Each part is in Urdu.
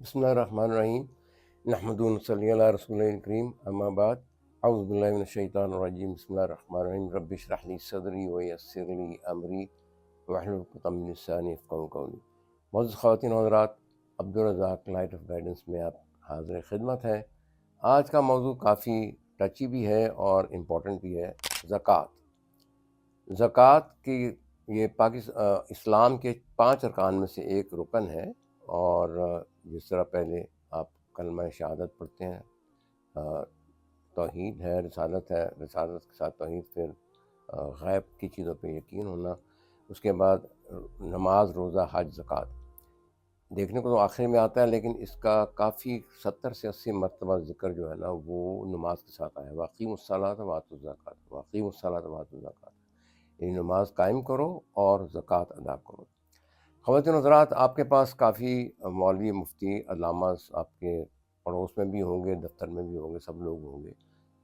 بسم اللہ الرحمن الرحیم نحمد صلی اللہ رسول کریم اما بعد اعوذ باللہ من الشیطان الرجیم بسم اللہ الرحمن الرحیم رب اشرح لی صدری ویسر لی امری واحلل عقدۃ من لسانی یفقہوا قولی۔ معزز خواتین و حضرات، عبدالرزاق لائٹ آف گائیڈنس میں آپ حاضر خدمت ہے۔ آج کا موضوع کافی ٹچی بھی ہے اور امپورٹنٹ بھی ہے، زکوٰۃ۔ زکوٰۃ کی یہ اسلام کے 5 ارکان میں سے ایک رکن ہے، اور جس طرح پہلے آپ کلمہ شہادت پڑھتے ہیں، توحید ہے، رسالت ہے، رسالت کے ساتھ توحید، پھر غیب کی چیزوں پہ یقین ہونا، اس کے بعد نماز، روزہ، حج، زکوٰۃ دیکھنے کو تو آخر میں آتا ہے، لیکن اس کا کافی 70 سے 80 مرتبہ ذکر جو ہے نا وہ نماز کے ساتھ آیا ہے۔ واقیم الصلاۃ وآتوا الزکوٰۃ، واقیم الصلاۃ وآتوا الزکوٰۃ، یعنی نماز قائم کرو اور زکوٰۃ ادا کرو۔ خواتین و حضرات، آپ کے پاس کافی مولوی، مفتی، علامہ آپ کے پڑوس میں بھی ہوں گے، دفتر میں بھی ہوں گے، سب لوگ ہوں گے۔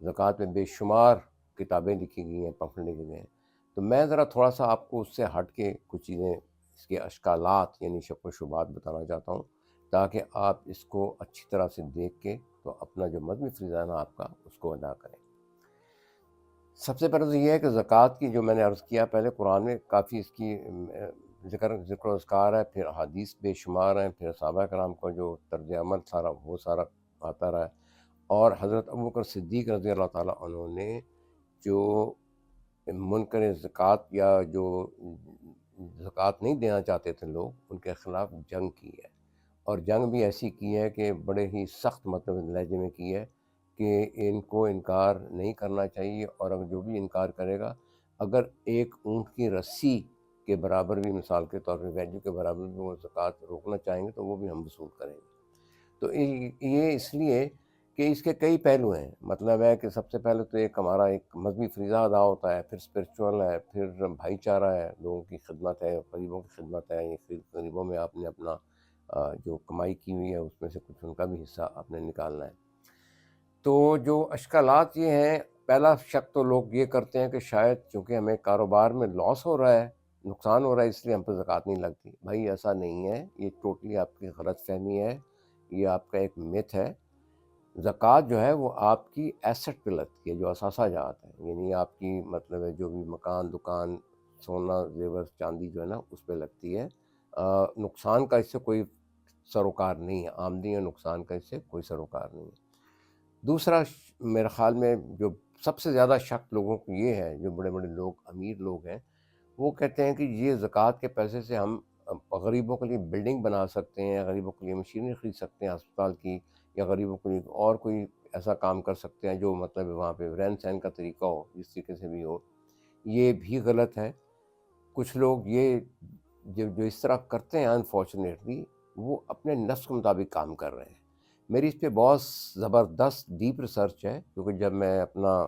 زکوٰۃ میں بے شمار کتابیں لکھی گئی ہیں، پمفلٹ لکھے گئے ہیں۔ تو میں ذرا تھوڑا سا آپ کو اس سے ہٹ کے کچھ چیزیں، اس کے اشکالات یعنی شک و شبہات بتانا چاہتا ہوں، تاکہ آپ اس کو اچھی طرح سے دیکھ کے تو اپنا جو مذہبی فریضہ ہے نا آپ کا، اس کو ادا کریں۔ سب سے پہلے تو یہ ہے کہ زکوٰۃ کی جو میں نے عرض کیا، پہلے قرآن میں کافی اس کی ذکر و اذکار ہے، پھر احادیث بے شمار ہیں، پھر صحابہ کرام کا جو طرز عمل سارا وہ سارا آتا رہا ہے، اور حضرت ابوبکر صدیق رضی اللہ تعالیٰ عنہ نے جو منکر زکوٰۃ یا جو زکوٰۃ نہیں دینا چاہتے تھے لوگ، ان کے خلاف جنگ کی ہے، اور جنگ بھی ایسی کی ہے کہ بڑے ہی سخت مطلب لہجے میں کی ہے کہ ان کو انکار نہیں کرنا چاہیے، اور اگر جو بھی انکار کرے گا، اگر ایک اونٹ کی رسی کے برابر بھی، مثال کے طور پہ ویلیو کے برابر بھی وہ زکوٰۃ روکنا چاہیں گے تو وہ بھی ہم وصول کریں گے۔ تو یہ اس لیے کہ اس کے کئی پہلو ہیں۔ مطلب ہے کہ سب سے پہلے تو ایک ہمارا ایک مذہبی فریضہ ادا ہوتا ہے، پھر اسپرچول ہے، پھر بھائی چارہ ہے، لوگوں کی خدمت ہے، غریبوں کی خدمت ہے، یہ غریبوں میں آپ نے اپنا جو کمائی کی ہوئی ہے اس میں سے کچھ ان کا بھی حصہ آپ نے نکالنا ہے۔ تو جو اشکالات یہ ہیں، پہلا شک تو لوگ یہ کرتے ہیں کہ شاید چونکہ ہمیں کاروبار میں لاس ہو رہا ہے، نقصان ہو رہا ہے، اس لیے ہم پہ زکوٰۃ نہیں لگتی۔ بھائی ایسا نہیں ہے، یہ ٹوٹلی آپ کی غلط فہمی ہے، یہ آپ کا ایک مت ہے۔ زکوٰۃ جو ہے وہ آپ کی ایسٹ پہ لگتی ہے، جو اثاثہ جات ہے، یعنی آپ کی مطلب ہے جو بھی مکان، دکان، سونا، زیور، چاندی جو ہے نا اس پہ لگتی ہے۔ نقصان کا اس سے کوئی سروکار نہیں ہے، آمدنی اور نقصان کا اس سے کوئی سروکار نہیں ہے۔ دوسرا میرے خیال میں جو سب سے زیادہ شک لوگوں کو یہ ہے، جو بڑے بڑے لوگ، امیر لوگ ہیں، وہ کہتے ہیں کہ یہ زکوٰۃ کے پیسے سے ہم غریبوں کے لیے بلڈنگ بنا سکتے ہیں، غریبوں کے لیے مشینری خرید سکتے ہیں ہسپتال کی، یا غریبوں کے لیے اور کوئی ایسا کام کر سکتے ہیں جو مطلب وہاں پہ رہن سہن کا طریقہ ہو، جس طریقے سے بھی ہو۔ یہ بھی غلط ہے۔ کچھ لوگ یہ جو اس طرح کرتے ہیں انفارچونیٹلی، وہ اپنے نفس کے مطابق کام کر رہے ہیں۔ میری اس پہ بہت زبردست ڈیپ ریسرچ ہے، کیونکہ جب میں اپنا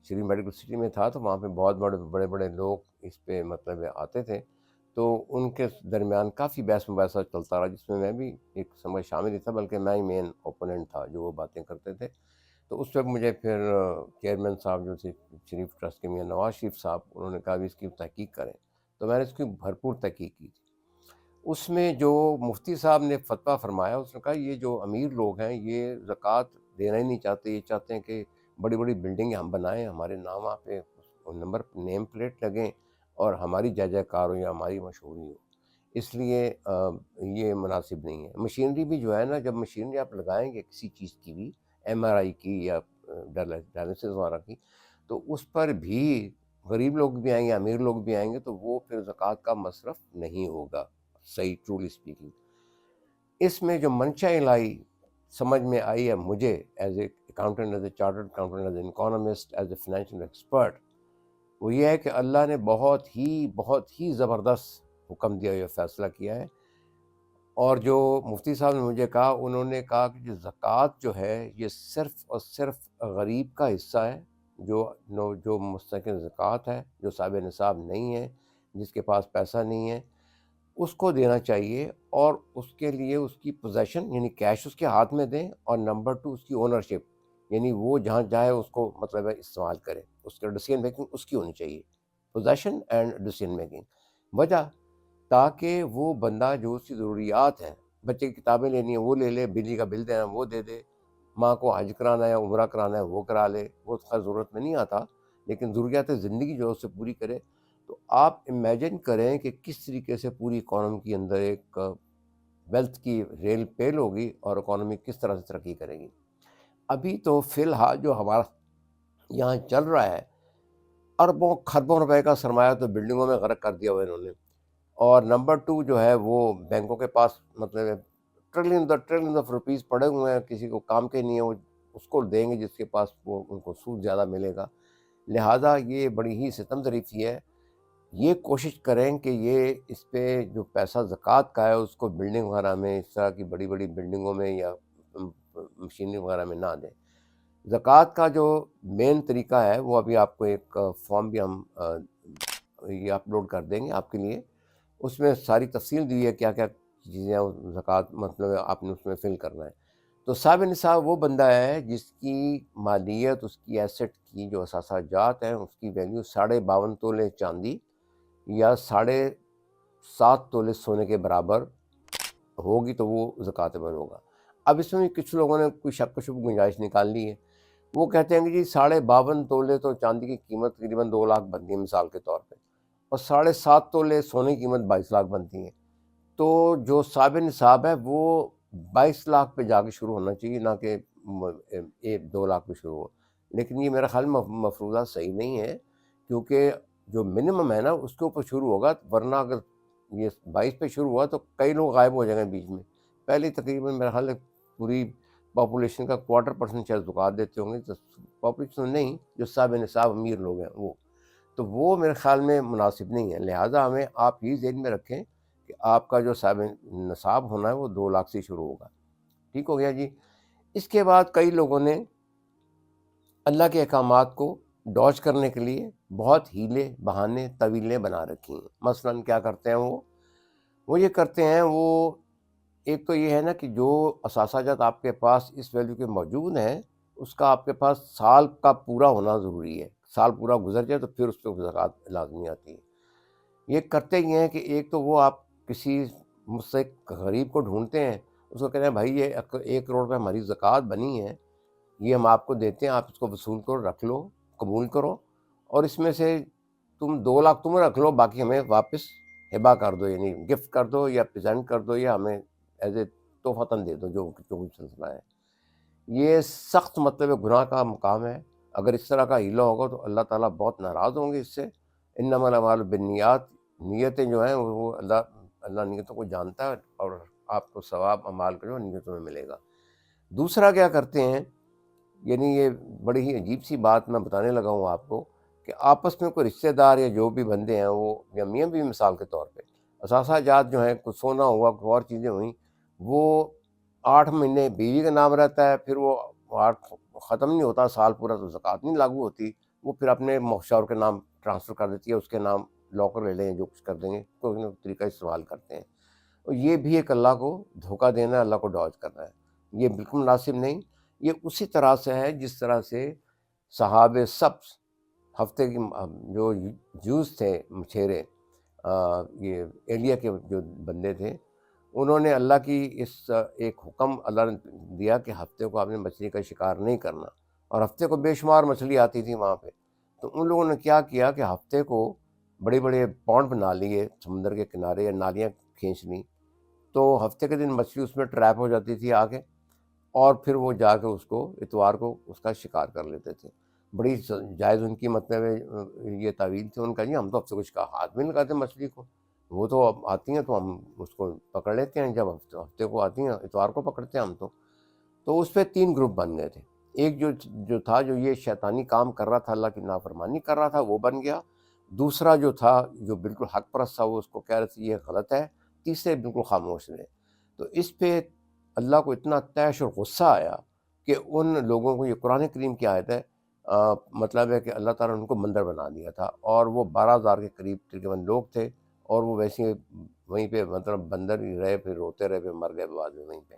شری میڈیکل سٹی میں تھا تو وہاں پہ بہت بڑے بڑے لوگ اس پہ مطلب آتے تھے، تو ان کے درمیان کافی بحث مباحثہ چلتا رہا، جس میں بھی ایک سمجھ شامل ہی تھا، بلکہ میں ہی مین اوپوننٹ تھا جو وہ باتیں کرتے تھے۔ تو اس وقت مجھے پھر چیئرمین صاحب جو تھے شریف ٹرسٹ کے، میاں نواز شریف صاحب، انہوں نے کہا بھی اس کی تحقیق کریں، تو میں نے اس کی بھرپور تحقیق کی تھی۔ اس میں جو مفتی صاحب نے فتویٰ فرمایا، اس نے کہا یہ جو امیر لوگ ہیں یہ زکوٰۃ دینا ہی نہیں چاہتے، یہ چاہتے ہیں کہ بڑی بڑی بلڈنگیں ہم بنائیں، ہمارے نام وہاں پہ نمبر نیم پلیٹ لگیں، اور ہماری جے جے کار ہو یا ہماری مشہوری ہو، اس لیے یہ مناسب نہیں ہے۔ مشینری بھی جو ہے نا، جب مشینری آپ لگائیں گے کسی چیز کی بھی، ایم آر آئی کی یا ڈائلسس وغیرہ کی، تو اس پر بھی غریب لوگ بھی آئیں گے، امیر لوگ بھی آئیں گے، تو وہ پھر زکوٰۃ کا مصرف نہیں ہوگا، صحیح ٹرولی اسپیکنگ۔ اس میں جو منشا الہی سمجھ میں آئی ہے مجھے، as a accountant, as a chartered accountant, as a economist, as a financial expert, وہ یہ ہے کہ اللہ نے بہت ہی زبردست حکم دیا، یہ فیصلہ کیا ہے۔ اور جو مفتی صاحب نے مجھے کہا، انہوں نے کہا کہ جو زکوٰۃ جو ہے یہ صرف اور صرف غریب کا حصہ ہے، جو مستحق زکوٰۃ ہے، جو صاحب نصاب نہیں ہے، جس کے پاس پیسہ نہیں ہے، اس کو دینا چاہیے، اور اس کے لیے اس کی پوزیشن یعنی کیش اس کے ہاتھ میں دیں، اور نمبر 2 اس کی اونرشپ، یعنی وہ جہاں جائے اس کو مطلب ہے استعمال کرے، اس کا ڈیسیژن میکنگ اس کی ہونی چاہیے، پوزیشن اینڈ ڈیسیژن میکنگ۔ وجہ تاکہ وہ بندہ جو اس کی ضروریات ہیں، بچے کی کتابیں لینی ہیں وہ لے لے، بجلی کا بل دینا وہ دے دے، ماں کو حج کرانا ہے عمرہ کرانا ہے وہ کرا لے، وہ اس کا ضرورت میں نہیں آتا، لیکن ضروریات زندگی جو ہے اسے پوری کرے۔ تو آپ امیجن کریں کہ کس طریقے سے پوری اکانومی کے اندر ایک ویلتھ کی ریل پیل ہوگی اور اکانومی کس طرح سے ترقی کرے گی۔ ابھی تو فی الحال جو ہمارا یہاں چل رہا ہے، اربوں خربوں روپے کا سرمایہ تو بلڈنگوں میں غرق کر دیا ہوا انہوں نے، اور نمبر ٹو جو ہے وہ بینکوں کے پاس مطلب ٹریلین آف روپیز پڑے ہوئے ہیں، کسی کو کام کے نہیں ہے، وہ اس کو دیں گے جس کے پاس وہ ان کو سود زیادہ ملے گا۔ لہٰذا یہ بڑی ہی ستم ظریفی ہے۔ یہ کوشش کریں کہ یہ اس پہ جو پیسہ زکوٰۃ کا ہے اس کو بلڈنگ وغیرہ میں، اس طرح کی بڑی بڑی بلڈنگوں میں یا مشینری وغیرہ میں نہ دیں۔ زکوٰۃ کا جو مین طریقہ ہے وہ ابھی آپ کو ایک فارم بھی ہم یہ اپلوڈ کر دیں گے آپ کے لیے، اس میں ساری تفصیل دی ہے کیا کیا چیزیں زکوٰۃ مطلب آپ نے اس میں فل کرنا ہے۔ تو صاحب نصاب وہ بندہ ہے جس کی مالیت، اس کی ایسٹ کی جو اثاثہ جات ہیں اس کی ویلیو 52.5 تولے چاندی یا 7.5 تولے سونے کے برابر ہوگی تو وہ زکوٰۃ ہوگا۔ اب اس میں کچھ لوگوں نے کوئی شک و شبہ گنجائش نکال لی ہے، وہ کہتے ہیں کہ جی 52.5 تولے تو چاندی کی قیمت تقریباً 2 لاکھ بنتی ہے مثال کے طور پہ، اور 7.5 تولے سونے کی قیمت 22 لاکھ بنتی ہے، تو جو صاحب نصاب ہے وہ 22 لاکھ پہ جا کے شروع ہونا چاہیے، نہ کہ 2 لاکھ پہ شروع ہو۔ لیکن یہ میرا خیال مفروضہ صحیح نہیں ہے، کیونکہ جو منیمم ہے نا اس کے اوپر شروع ہوگا، ورنہ اگر یہ 22 پہ شروع ہوا تو کئی لوگ غائب ہو جائیں گے بیچ میں۔ پہلے تقریباً میرا خیال ہے پوری پاپولیشن کا 1/4% شاید زکوٰۃ دیتے ہوں گے، تو پاپولیشن نہیں، جو صاحب نصاب امیر لوگ ہیں وہ، تو وہ میرے خیال میں مناسب نہیں ہے۔ لہٰذا ہمیں آپ یہ ذہن میں رکھیں کہ آپ کا جو صاحب نصاب ہونا ہے وہ 2 لاکھ سے شروع ہوگا۔ ٹھیک ہو گیا جی۔ اس کے بعد کئی لوگوں نے اللہ کے احکامات کو ڈاج کرنے کے لیے بہت ہیلے بہانے طویلیں بنا رکھی ہیں۔ مثلاً کیا کرتے ہیں وہ یہ کرتے ہیں، وہ ایک تو یہ ہے نا کہ جو اثاثہ جات آپ کے پاس اس ویلیو کے موجود ہیں اس کا آپ کے پاس سال کا پورا ہونا ضروری ہے، سال پورا گزر جائے تو پھر اس پہ زکوٰۃ لازمی آتی ہے۔ یہ کرتے یہ ہیں کہ ایک تو وہ آپ کسی مستحق غریب کو ڈھونڈتے ہیں، اس کو کہتے ہیں بھائی یہ 1 کروڑ روپے ہماری زکوٰۃ بنی ہے، یہ ہم آپ کو دیتے ہیں، آپ اس کو وصول کرو، رکھ لو، قبول کرو، اور اس میں سے تم 2 لاکھ تم رکھ لو، باقی ہمیں واپس ہبہ کر دو، یعنی گفٹ کر دو یا پریزنٹ کر دو یا ہمیں ایز اے تحفتاً دے دو، جو بھی سلسلہ ہے۔ یہ سخت مطلب گناہ کا مقام ہے۔ اگر اس طرح کا ہیلا ہوگا تو اللہ تعالیٰ بہت ناراض ہوں گے اس سے۔ انما الاعمال بالنیات، نیتیں جو ہیں وہ اللہ نیتوں کو جانتا ہے، اور آپ کو ثواب اعمال کا جو نیتوں میں ملے گا۔ دوسرا کیا کرتے ہیں، یعنی یہ بڑی ہی عجیب سی بات میں بتانے لگا ہوں آپ کو، کہ آپس میں کوئی رشتہ دار یا جو بھی بندے ہیں وہ، یا میاں بھی مثال کے طور پہ اثاثہ جات جو ہیں، کچھ سونا ہوا، کوئی اور چیزیں ہوئیں، وہ 8 مہینے بیوی کا نام رہتا ہے، پھر وہ 8 ختم نہیں ہوتا سال پورا تو زکوٰۃ نہیں لاگو ہوتی، وہ پھر اپنے شوہر کے نام ٹرانسفر کر دیتی ہے، اس کے نام لاکر لے لیں، جو کچھ کر دیں گے، کوئی نہ کوئی طریقہ استعمال کرتے ہیں۔ اور یہ بھی ایک اللہ کو دھوکہ دینا ہے، اللہ کو ڈاج کرنا ہے، یہ بالکل مناسب نہیں۔ یہ اسی طرح سے ہے جس طرح سے صحاب سبز ہفتے کی جو جوز تھے مچھیرے، یہ ایلیا کے جو بندے تھے، انہوں نے اللہ کی اس ایک حکم اللہ نے دیا کہ ہفتے کو آپ نے مچھلی کا شکار نہیں کرنا، اور ہفتے کو بے شمار مچھلی آتی تھی وہاں پہ، تو ان لوگوں نے کیا کیا کہ ہفتے کو بڑے بڑے پونڈ بنا لیے سمندر کے کنارے، یا نالیاں کھینچ لیں، تو ہفتے کے دن مچھلی اس میں ٹریپ ہو جاتی تھی آ کے، اور پھر وہ جا کے اس کو اتوار کو اس کا شکار کر لیتے تھے۔ بڑی جائز ان کی مطلب یہ تعویل تھی ان کا، جی ہم تو ہفتے کو شکار ہاتھ میں لگاتے ہیں مچھلی کو، وہ تو اب آتی ہیں تو ہم اس کو پکڑ لیتے ہیں، جب ہفتے کو آتی ہیں اتوار کو پکڑتے ہیں ہم تو اس پہ 3 گروپ بن گئے تھے۔ ایک جو تھا جو یہ شیطانی کام کر رہا تھا، اللہ کی نافرمانی کر رہا تھا، وہ بن گیا۔ دوسرا جو تھا جو بالکل حق پرست تھا، وہ اس کو کہہ رہے تھے یہ غلط ہے۔ تیسرے بالکل خاموش رہے۔ تو اس پہ اللہ کو اتنا طیش اور غصہ آیا کہ ان لوگوں کو، یہ قرآن کریم کی آیت ہے، مطلب ہے کہ اللہ تعالیٰ نے ان کو بندر بنا دیا تھا، اور وہ 12,000 کے قریب تقریباً لوگ تھے، اور وہ ویسے وہیں پہ مطلب بندر ہی رہے، پھر روتے رہے، پھر مر گئے بعد میں وہیں پہ۔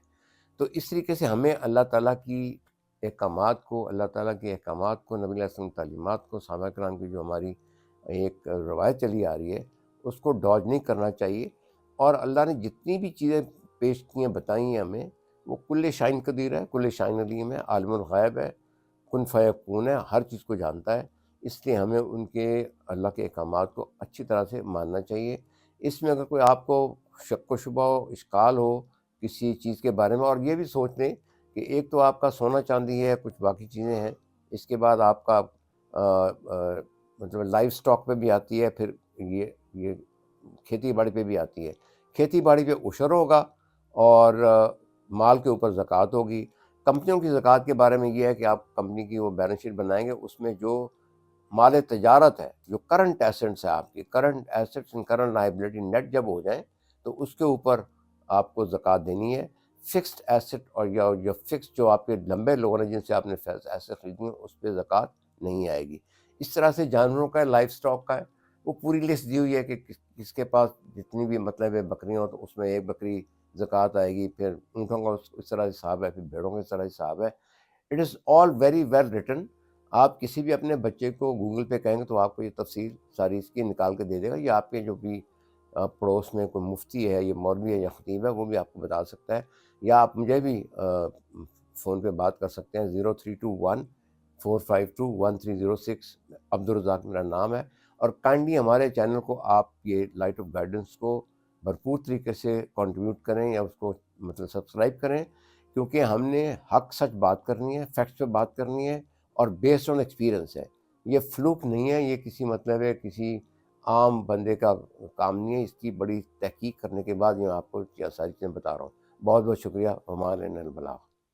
تو اس طریقے سے ہمیں اللہ تعالیٰ کی احکامات کو، اللہ تعالیٰ کے احکامات کو، نبی علیہ السلام کی تعلیمات کو، صحابہ کرام کی جو ہماری ایک روایت چلی آ رہی ہے، اس کو ڈاج نہیں کرنا چاہیے۔ اور اللہ نے جتنی بھی چیزیں پیش کی ہیں، بتائی ہیں ہمیں، وہ کل شائن قدیر ہے، کل شائن علیم ہے، عالم الغیب ہے، کن فیکون ہے، ہر چیز کو جانتا ہے۔ اس لیے ہمیں ان کے اللہ کے احکامات کو اچھی طرح سے ماننا چاہیے۔ اس میں اگر کوئی آپ کو شک و شبہ ہو، اشکال ہو کسی چیز کے بارے میں، اور یہ بھی سوچ لیں کہ ایک تو آپ کا سونا چاندی ہے، کچھ باقی چیزیں ہیں، اس کے بعد آپ کا مطلب لائف سٹاک پہ بھی آتی ہے، پھر یہ کھیتی باڑی پہ بھی آتی ہے۔ کھیتی باڑی پہ عشر ہوگا اور مال کے اوپر زکوٰۃ ہوگی۔ کمپنیوں کی زکوٰۃ کے بارے میں یہ ہے کہ آپ کمپنی کی وہ بیلنس شیٹ بنائیں گے، اس میں جو مال تجارت ہے، جو کرنٹ ایسٹس ہے، آپ کی current assets and current liability net جب ہو جائیں تو اس کے اوپر آپ کو زکوٰۃ دینی ہے۔ فکسڈ ایسٹ اور یا فکس جو آپ کے لمبے لوگوں نے جن سے آپ نے ایسے خریدی ہیں، اس پہ زکوٰۃ نہیں آئے گی۔ اس طرح سے جانوروں کا لائف سٹاک کا ہے، وہ پوری لسٹ دی ہوئی ہے کہ کس کے پاس جتنی بھی مطلب ہے بکریاں ہوں تو اس میں ایک بکری زکوٰۃ آئے گی، پھر اونٹوں کا اس طرح حساب ہے، پھر بھیڑوں کا اس طرح حساب ہے۔ It is all very well written. آپ کسی بھی اپنے بچے کو گوگل پہ کہیں گے تو آپ کو یہ تفصیل ساری اس کی نکال کے دے دے گا، یا آپ کے جو بھی پڑوس میں کوئی مفتی ہے، یہ مولوی ہے یا خطیب ہے، وہ بھی آپ کو بتا سکتا ہے، یا آپ مجھے بھی فون پہ بات کر سکتے ہیں 0321 452 1306۔ عبدالرزاق میرا نام ہے، اور کائنڈلی ہمارے چینل کو آپ یہ لائٹ آف گائیڈنس کو بھرپور طریقے سے کنٹریبیوٹ کریں یا اس کو مطلب سبسکرائب کریں، کیونکہ ہم نے حق سچ بات کرنی ہے، فیکٹس پہ بات کرنی ہے، اور بیسڈ آن ایکسپیرئنس ہے۔ یہ فلوک نہیں ہے، یہ کسی مطلب ہے کسی عام بندے کا کام نہیں ہے، اس کی بڑی تحقیق کرنے کے بعد یہ آپ کو ساری چیزیں بتا رہا ہوں۔ بہت بہت شکریہ، ہمارے البلاغ۔